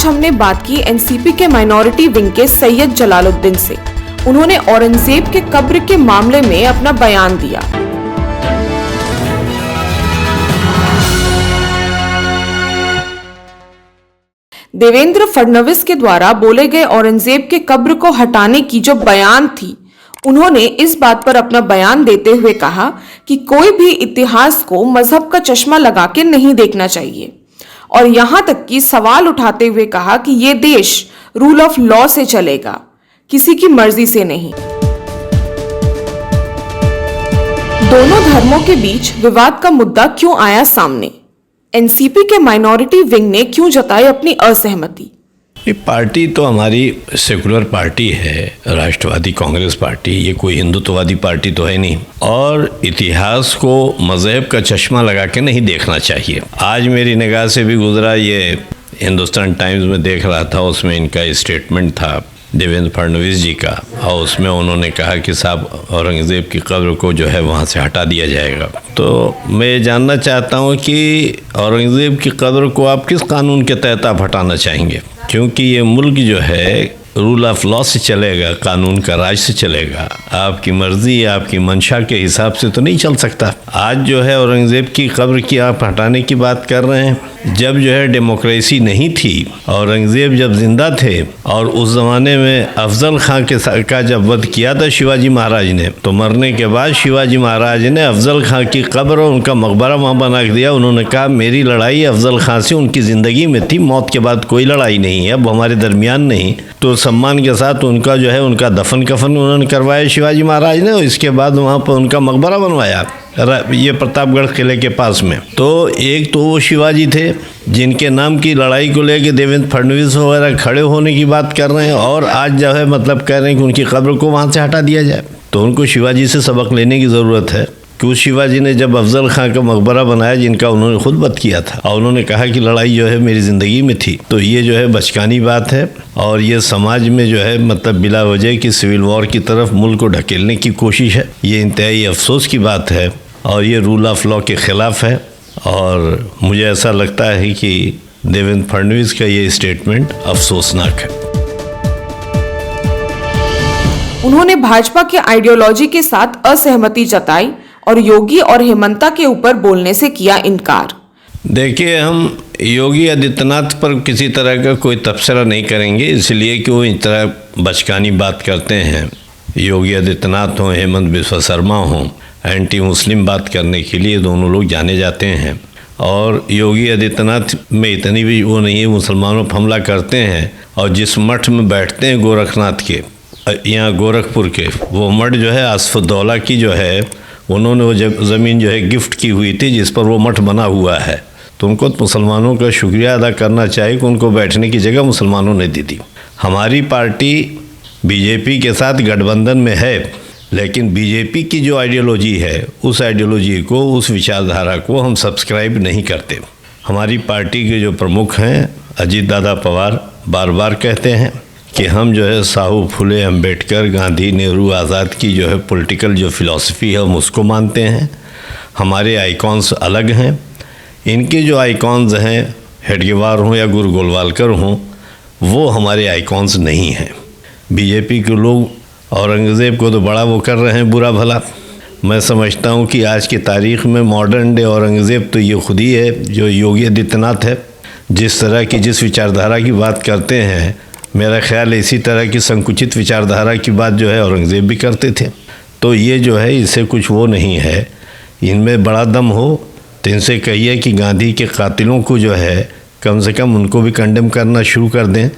आज हमने बात की एनसीपी के माइनॉरिटी विंग के सैयद जलालुद्दीन से। उन्होंने औरंगजेब के कब्र के मामले में अपना बयान दिया। देवेंद्र फडणवीस के द्वारा बोले गए औरंगजेब के कब्र को हटाने की जो बयान थी, उन्होंने इस बात पर अपना बयान देते हुए कहा कि कोई भी इतिहास को मजहब का चश्मा लगा के नहीं देखना चाहिए, और यहां तक कि सवाल उठाते हुए कहा कि ये देश रूल ऑफ लॉ से चलेगा, किसी की मर्जी से नहीं। दोनों धर्मों के बीच विवाद का मुद्दा क्यों आया सामने? एनसीपी के माइनॉरिटी विंग ने क्यों जताई अपनी असहमति? ये पार्टी तो हमारी सेकुलर पार्टी है, राष्ट्रवादी कांग्रेस पार्टी। ये कोई हिंदुत्ववादी पार्टी तो है नहीं, और इतिहास को मजहब का चश्मा लगा के नहीं देखना चाहिए। आज मेरी निगाह से भी गुजरा, ये हिंदुस्तान टाइम्स में देख रहा था, उसमें इनका स्टेटमेंट था देवेंद्र फडणवीस जी का, और उसमें उन्होंने कहा कि साहब औरंगज़ेब की कब्र को जो है वहाँ से हटा दिया जाएगा। तो मैं जानना चाहता हूँ कि औरंगज़ेब की कब्र को आप किस कानून के तहत आप हटाना चाहेंगे? क्योंकि ये मुल्क जो है रूल ऑफ लॉ से चलेगा, कानून का राज से चलेगा। आपकी मर्जी, आपकी मंशा के हिसाब से तो नहीं चल सकता। आज जो है औरंगज़ेब की कब्र की आप हटाने की बात कर रहे हैं। जब जो है डेमोक्रेसी नहीं थी, औरंगज़ेब जब जिंदा थे, और उस ज़माने में अफजल खां का जब वध किया था शिवाजी महाराज ने, तो मरने के बाद शिवाजी महाराज ने अफजल खां की कब्र और उनका मकबरा वहाँ बना दिया। उन्होंने कहा मेरी लड़ाई अफजल खां से उनकी ज़िंदगी में थी, मौत के बाद कोई लड़ाई नहीं है, अब हमारे दरमियान नहीं। तो सम्मान के साथ उनका जो है उनका दफन कफन उन्होंने करवाया शिवाजी महाराज ने, और इसके बाद वहाँ पर उनका मकबरा बनवाया, ये प्रतापगढ़ किले के पास में। तो एक तो वो शिवाजी थे जिनके नाम की लड़ाई को लेके देवेंद्र फडणवीस वगैरह खड़े होने की बात कर रहे हैं, और आज जो है मतलब कह रहे हैं कि उनकी कब्र को वहाँ से हटा दिया जाए। तो उनको शिवाजी से सबक लेने की ज़रूरत है कि उस शिवाजी ने जब अफजल खां का मकबरा बनाया, जिनका उन्होंने खुद वध किया था, और उन्होंने कहा कि लड़ाई जो है मेरी ज़िंदगी में थी, तो ये जो है बचकानी बात है, और ये समाज में जो है मतलब बिला वजह की सिविल वॉर की तरफ मुल्क को ढकेलने की कोशिश है। ये इंतहाई अफसोस की बात है, और ये रूल ऑफ लॉ के ख़िलाफ़ है। और मुझे ऐसा लगता है कि देवेंद्र फडणवीस का ये स्टेटमेंट अफसोसनाक है। उन्होंने भाजपा के आइडियोलॉजी के साथ असहमति जताई और योगी और हेमंता के ऊपर बोलने से किया इनकार। देखिए, हम योगी आदित्यनाथ पर किसी तरह का कोई तबसरा नहीं करेंगे, इसलिए कि वो इस तरह बचकानी बात करते हैं। योगी आदित्यनाथ हों, हेमंत बिस्वा शर्मा हों, एंटी मुस्लिम बात करने के लिए दोनों लोग जाने जाते हैं। और योगी आदित्यनाथ में इतनी भी वो नहीं है, मुसलमानों पर हमला करते हैं, और जिस मठ में बैठते हैं गोरखनाथ के, यहाँ गोरखपुर के, वो मठ जो है आसफुद्दौला की जो है, उन्होंने वो ज़मीन जो है गिफ्ट की हुई थी जिस पर वो मठ बना हुआ है। तो उनको मुसलमानों का शुक्रिया अदा करना चाहिए कि उनको बैठने की जगह मुसलमानों ने दी थी। हमारी पार्टी बीजेपी के साथ गठबंधन में है, लेकिन बीजेपी की जो आइडियोलॉजी है, उस आइडियोलॉजी को, उस विचारधारा को हम सब्सक्राइब नहीं करते। हमारी पार्टी के जो प्रमुख हैं अजीत दादा पवार बार बार कहते हैं कि हम जो है साहू फुले अम्बेडकर गांधी नेहरू आज़ाद की जो है पॉलिटिकल जो फ़िलॉसफी है हम उसको मानते हैं। हमारे आइकॉन्स अलग हैं। इनके जो आइकॉन्स हैं, हेडगेवार हों या गुरु गोलवालकर हों, वो हमारे आइकॉन्स नहीं हैं। बीजेपी के लोग औरंगज़ेब को तो बड़ा वो कर रहे हैं, बुरा भला। मैं समझता हूँ कि आज की तारीख़ में मॉडर्न डे औरंगज़ेब तो ये खुद ही है जो योगी आदित्यनाथ है। जिस तरह की जिस विचारधारा की बात करते हैं, मेरा ख्याल है इसी तरह की संकुचित विचारधारा की बात जो है औरंगज़ेब भी करते थे। तो ये जो है इससे कुछ वो नहीं है। इनमें बड़ा दम हो तो इनसे कहिए कि गांधी के कातिलों को जो है कम से कम उनको भी कंडेम करना शुरू कर दें।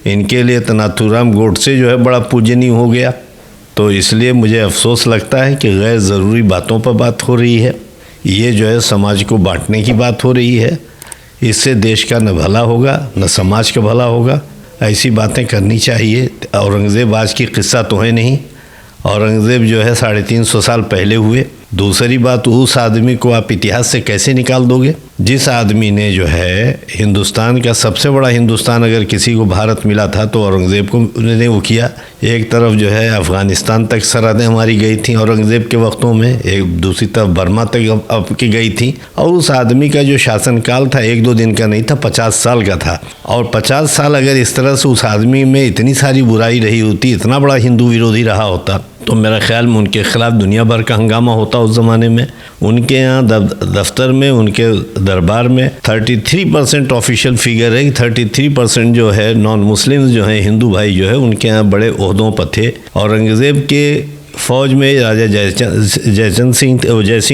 इनके लिए तो नाथूराम गोडसे जो है बड़ा पूजनीय हो गया। तो इसलिए मुझे अफसोस लगता है कि गैर ज़रूरी बातों पर बात हो रही है। ये जो है समाज को बांटने की बात हो रही है। इससे देश का न भला होगा न समाज का भला होगा। ऐसी बातें करनी चाहिए। औरंगज़ेब आज की किस्सा तो है नहीं। औरंगज़ेब जो है 350 साल पहले हुए। दूसरी बात, उस आदमी को आप इतिहास से कैसे निकाल दोगे जिस आदमी ने जो है हिंदुस्तान का सबसे बड़ा हिंदुस्तान अगर किसी को भारत मिला था तो औरंगज़ेब को ने वो किया। एक तरफ जो है अफ़गानिस्तान तक सरहदें हमारी गई थी औरंगज़ेब के वक्तों में, एक दूसरी तरफ बर्मा तक अब की गई थी। और उस आदमी का जो शासनकाल था 1-2 दिन का नहीं था, 50 साल का था। और 50 साल अगर इस तरह से उस आदमी में इतनी सारी बुराई रही होती, इतना बड़ा हिंदू विरोधी रहा होता, तो मेरा ख्याल में उनके ख़िलाफ़ दुनिया भर का हंगामा होता उस ज़माने में। उनके यहाँ दफ्तर में, उनके दरबार में 33% ऑफिशियल फिगर है कि 33% जो है नॉन मुस्लिम जो हैं, हिंदू भाई जो है, उनके यहाँ बड़े ओहदों पर थे। औरंगज़ेब के फ़ौज में राजा जयसिंह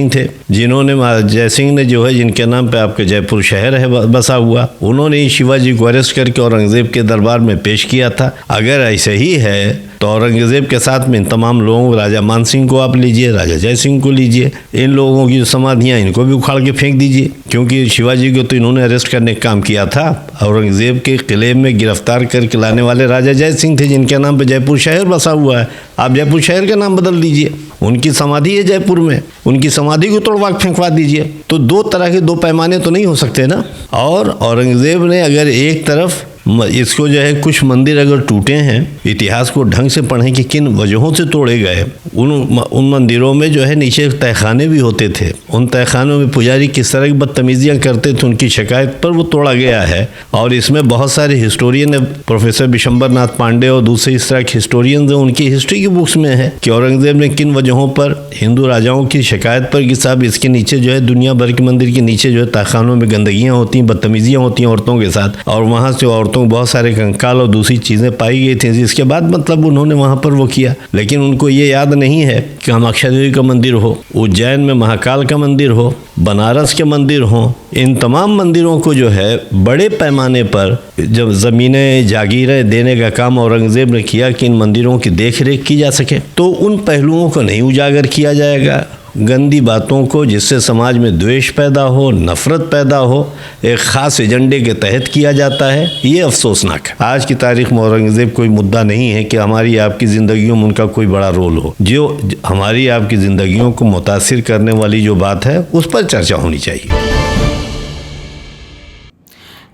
थे, जिन्होंने जयसिंह ने जो है, जिनके नाम पे आपके जयपुर शहर है बसा हुआ, उन्होंने ही शिवाजी को अरेस्ट करके औरंगज़ेब के दरबार में पेश किया था। अगर ऐसे ही है तो औरंगज़ेब के साथ में इन तमाम लोगों, राजा मान सिंह को आप लीजिए, राजा जयसिंह को लीजिए, इन लोगों की जो समाधियाँ, इनको भी उखाड़ के फेंक दीजिए, क्योंकि शिवाजी को तो इन्होंने अरेस्ट करने का काम किया था। औरंगज़ेब के किले में गिरफ्तार करके लाने वाले राजा जयसिंह थे, जिनके नाम पर जयपुर शहर बसा हुआ है। आप जयपुर शहर का नाम बदल दीजिए, उनकी समाधि है जयपुर में, उनकी समाधि को तोड़वा फेंकवा दीजिए। तो दो तरह के दो पैमाने तो नहीं हो सकते ना। और औरंगज़ेब ने अगर एक तरफ इसको जो है, कुछ मंदिर अगर टूटे हैं, इतिहास को ढंग से पढ़ें कि किन वजहों से तोड़े गए। उन मंदिरों में जो है नीचे तहखाने भी होते थे, उन तहखानों में पुजारी किस तरह की बदतमीजियाँ करते थे, उनकी शिकायत पर वो तोड़ा गया है। और इसमें बहुत सारे हिस्टोरियन, प्रोफेसर बिशंबर नाथ पांडे और दूसरे इस तरह के हिस्टोरियन, उनकी हिस्ट्री की बुक्स में है कि औरंगज़ेब ने किन वजहों पर हिंदू राजाओं की शिकायत पर कि साहब इसके नीचे जो है, दुनिया भर के मंदिर के नीचे जो है तहखानों में गंदगियाँ होती, बदतमीजियाँ होती हैं औरतों के साथ, और वहाँ से औरतों बहुत सारे कंकाल और दूसरी चीज़ें पाई गई थी, जिसके बाद मतलब उन्होंने वहाँ पर वो किया। लेकिन उनको ये याद नहीं है कि कामाख्या देवी का मंदिर हो, उज्जैन में महाकाल का मंदिर हो, बनारस के मंदिर हो, इन तमाम मंदिरों को जो है बड़े पैमाने पर जब ज़मीनें जागीरें देने का काम औरंगज़ेब ने किया कि इन मंदिरों की देख रेख की जा सके, तो उन पहलुओं को नहीं उजागर किया जाएगा। गंदी बातों को, जिससे समाज में द्वेष पैदा हो, नफ़रत पैदा हो, एक ख़ास एजेंडे के तहत किया जाता है, ये अफसोसनाक है। आज की तारीख़ में औरंगज़ेब कोई मुद्दा नहीं है कि हमारी आपकी ज़िंदगियों में उनका कोई बड़ा रोल हो। जो हमारी आपकी ज़िंदगियों को मुतासिर करने वाली जो बात है, उस पर चर्चा होनी चाहिए।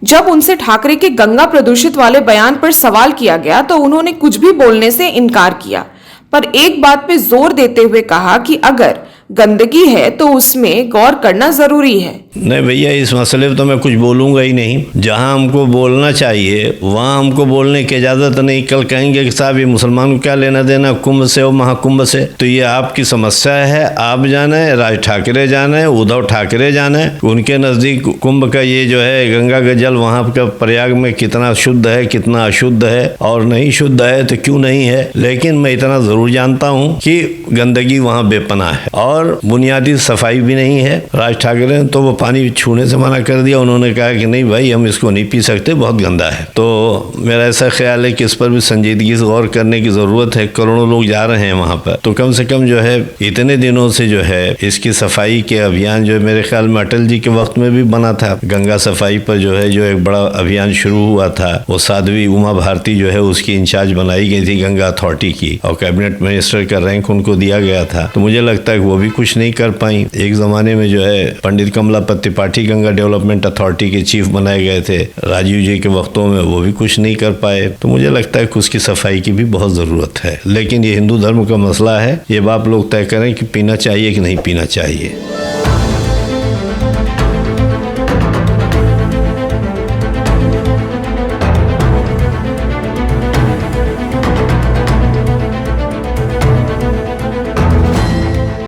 जब उनसे ठाकरे के गंगा प्रदूषित वाले बयान पर सवाल किया गया तो उन्होंने कुछ भी बोलने से इनकार किया, पर एक बात पे जोर देते हुए कहा कि अगर गंदगी है तो उसमें गौर करना जरूरी है। नहीं भैया, इस मसले पर तो मैं कुछ बोलूँगा ही नहीं। जहाँ हमको बोलना चाहिए वहाँ हमको बोलने की इजाज़त नहीं। कल कहेंगे कि साहब ये मुसलमान को क्या लेना देना कुंभ से और महाकुंभ से, तो ये आपकी समस्या है, आप जाने, राज ठाकरे जाने, उद्धव ठाकरे जाने। उनके नज़दीक कुंभ का ये जो है गंगा का जल वहाँ का प्रयाग में कितना शुद्ध है, कितना अशुद्ध है, और नहीं शुद्ध है तो क्यों नहीं है। लेकिन मैं इतना ज़रूर जानता हूँ कि गंदगी वहाँ बेपनाह है और बुनियादी सफाई भी नहीं है। राज ठाकरे ने तो वो पानी छूने से मना कर दिया, उन्होंने कहा कि नहीं भाई हम इसको नहीं पी सकते, बहुत गंदा है। तो मेरा ऐसा ख्याल है कि इस पर भी संजीदगी से गौर करने की ज़रूरत है। करोड़ों लोग जा रहे हैं वहाँ पर, तो कम से कम जो है इतने दिनों से जो है इसकी सफाई के अभियान जो है, मेरे ख्याल में अटल जी के वक्त में भी बना था, गंगा सफाई पर जो है जो एक बड़ा अभियान शुरू हुआ था। वो साध्वी उमा भारती जो है उसकी इंचार्ज बनाई गई थी गंगा अथॉरिटी की, और कैबिनेट मिनिस्टर का रैंक उनको दिया गया था। तो मुझे लगता है कि वो भी कुछ नहीं कर पाई। एक ज़माने में जो है पंडित कमलापति त्रिपाठी गंगा डेवलपमेंट अथॉरिटी के चीफ बनाए गए थे राजीव जी के वक्तों में, वो भी कुछ नहीं कर पाए। तो मुझे लगता है कि उसकी सफाई की भी बहुत ज़रूरत है। लेकिन ये हिंदू धर्म का मसला है, ये बाप लोग तय करें कि पीना चाहिए कि नहीं पीना चाहिए।